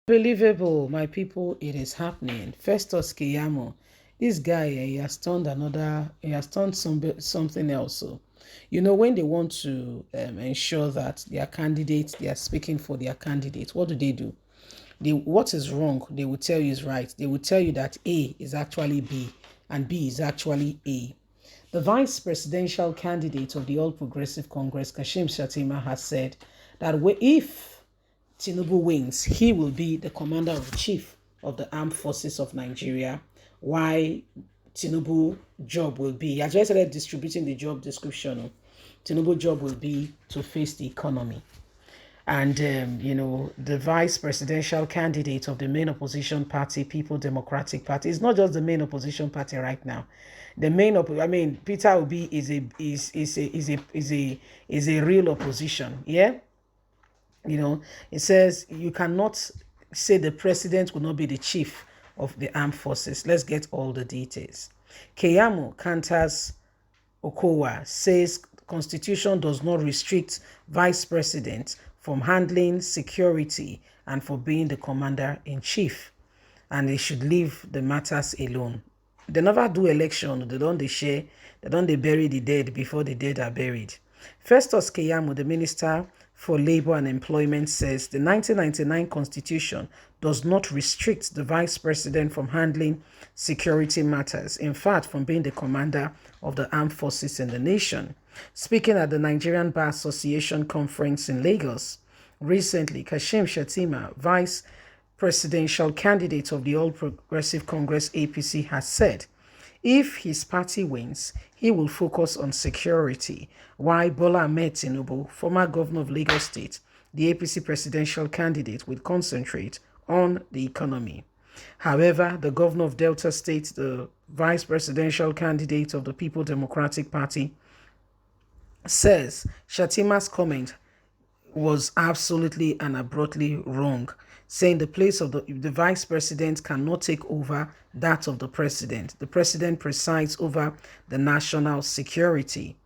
Believable, my people, it is happening. Festus Keyamo, this guy, he has turned something else. So, when they want to ensure that their candidates, they are speaking for their candidate, what do? What is wrong, they will tell you is right. They will tell you that A is actually B and B is actually A. The vice presidential candidate of the All Progressive Congress, Kashim Shettima, has said that if Tinubu wins, he will be the commander-in-chief of the armed forces of Nigeria. Why Tinubu job will be, he has just started distributing the job description. Tinubu job will be to face the economy. And, the vice presidential candidate of the main opposition party, People Democratic Party, is not just the main opposition party right now. The Peter Obi is a real opposition. Yeah. It says you cannot say the president will not be the chief of the armed forces. Let's get all the details. Keyamo counters Okowa, says constitution does not restrict vice president from handling security and for being the commander-in-chief, and they should leave the matters alone. They never do election, they don't share, they don't bury the dead before the dead are buried. Festus Keyamo, the Minister for Labor and Employment, says the 1999 Constitution does not restrict the Vice President from handling security matters, in fact, from being the commander of the armed forces in the nation. Speaking at the Nigerian Bar Association conference in Lagos recently, Kashim Shettima, Vice Presidential candidate of the All Progressive Congress APC, has said if his party wins, he will focus on security, while Bola Ahmed Tinubu, former governor of Lagos State, the APC presidential candidate, will concentrate on the economy. However, the governor of Delta State, the vice presidential candidate of the People Democratic Party, says Shettima's comment was absolutely and abruptly wrong, saying the place of the vice president cannot take over that of the president. The president presides over the national security.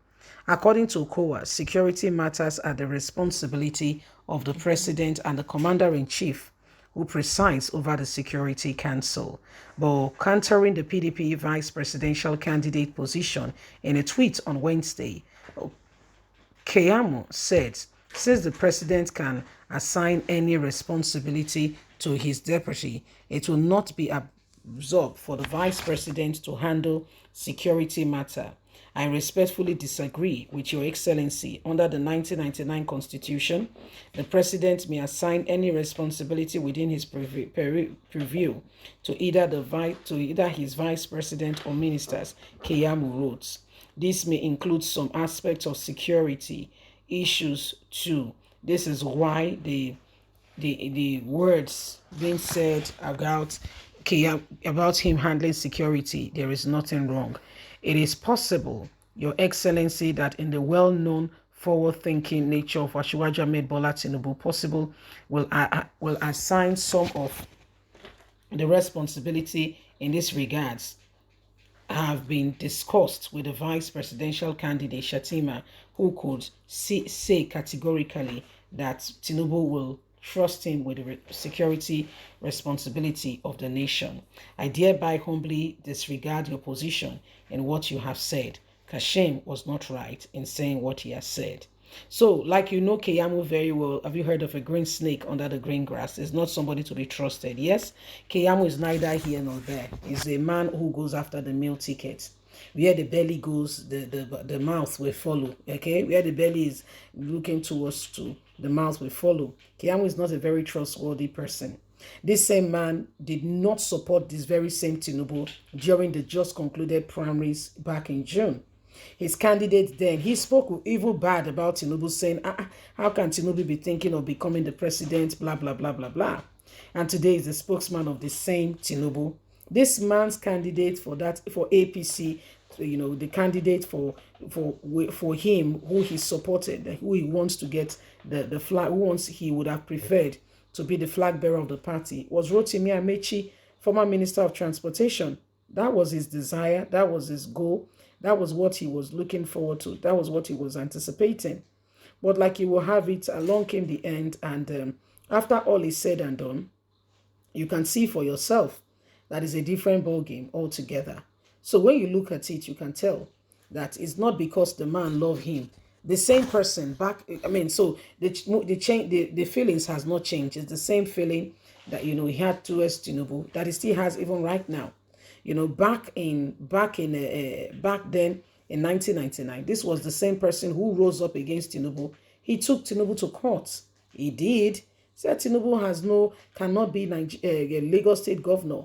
According to Okowa, security matters are the responsibility of the president and the commander-in-chief, who presides over the Security Council. But countering the PDP vice presidential candidate position in a tweet on Wednesday, Keyamo said, since the president can assign any responsibility to his deputy, it will not be absorbed for the vice president to handle security matter. I respectfully disagree with Your Excellency. Under the 1999 Constitution, the President may assign any responsibility within his purview to either his Vice President or ministers, Keyamo wrote. This may include some aspects of security issues too. This is why the words being said about him handling security, there is nothing wrong. It is possible, Your Excellency, that in the well-known forward-thinking nature of Asiwaju Ahmed Bola Tinubu, possible will assign some of the responsibility in this regards have been discussed with the vice presidential candidate Shettima, who could say categorically that Tinubu will trust him with the security responsibility of the nation. I hereby humbly disregard your position in what you have said. Kashim was not right in saying what he has said. So, like Keyamo very well, have you heard of a green snake under the green grass? It's not somebody to be trusted. Yes, Keyamo is neither here nor there. He's a man who goes after the meal ticket. Where the belly goes, the mouth will follow. Okay, where the belly is looking towards to, the mouth will follow. Keyamo is not a very trustworthy person. This same man did not support this very same Tinubu during the just concluded primaries back in June. His candidate then, he spoke even bad about Tinubu, saying, how can Tinubu be thinking of becoming the president, blah, blah, blah, blah, blah. And today is the spokesman of the same Tinubu. This man's candidate for APC, the candidate for him, who he supported, who he wants to get the flag, he would have preferred to be the flag bearer of the party, was Rotimi Amechi, former Minister of Transportation. That was his desire. That was his goal. That was what he was looking forward to. That was what he was anticipating. But like you will have it, along came the end. And after all is said and done, You can see for yourself that is a different ball game altogether. So when you look at it, you can tell that it's not because the man loved him. The same person back, I mean, so the feelings has not changed. It's the same feeling that, he had towards Tinubu that he still has even right now. Back then in 1999, this was the same person who rose up against Tinubu. He took Tinubu to court. He did. Said Tinubu cannot be Lagos State governor,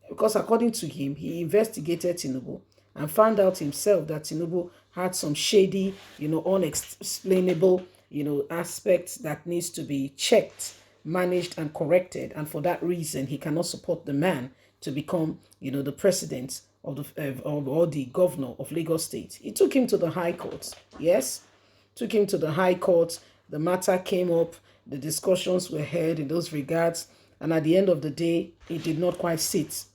because according to him, he investigated Tinubu and found out himself that Tinubu had some shady, unexplainable, aspects that needs to be checked, managed, and corrected. And for that reason, he cannot support the man to become, the president or the governor of Lagos State. He took him to the High Court. Yes, took him to the High Court. The matter came up. The discussions were held in those regards. And at the end of the day, it did not quite sit,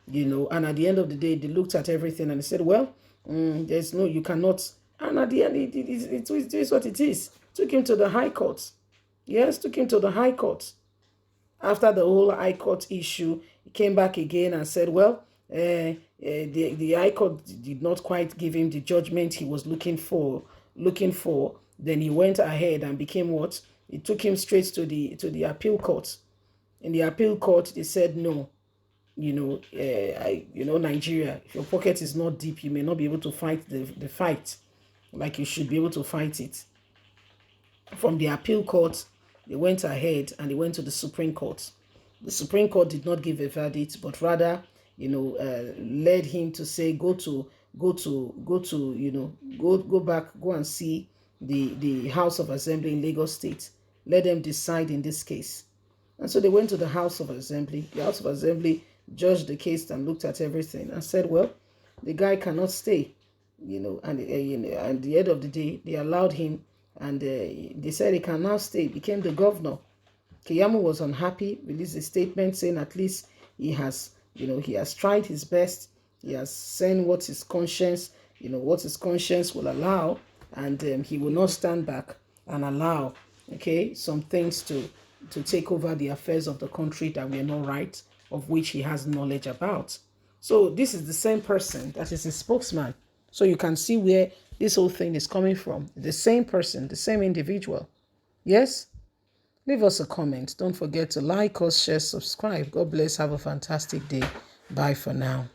And at the end of the day, they looked at everything and they said, well, you cannot. And at the end, it is what it is. Took him to the High Court. Yes, took him to the High Court. After the whole High Court issue, he came back again and said, well, the High Court did not quite give him the judgment he was looking for. Then he went ahead and became what? It took him straight to the appeal court. In the appeal court, they said no. Nigeria, if your pocket is not deep, you may not be able to fight the fight like you should be able to fight it. From the appeal court, they went ahead and they went to the Supreme Court. The Supreme Court did not give a verdict, but rather, led him to say, go back, go and see the House of Assembly in Lagos State. Let them decide in this case. And so they went to the House of Assembly. The House of Assembly judged the case and looked at everything and said, well, the guy cannot stay, and at the end of the day, they allowed him, and they said he can now stay, became the governor. Keyamo was unhappy, released a statement saying at least he has tried his best. He has said what his conscience will allow, and he will not stand back and allow, some things to take over the affairs of the country that were not right, of which he has knowledge about. So this is the same person that is his spokesman. So you can see where this whole thing is coming from. The same person, the same individual. Yes? Leave us a comment. Don't forget to like us, share, subscribe. God bless. Have a fantastic day. Bye for now.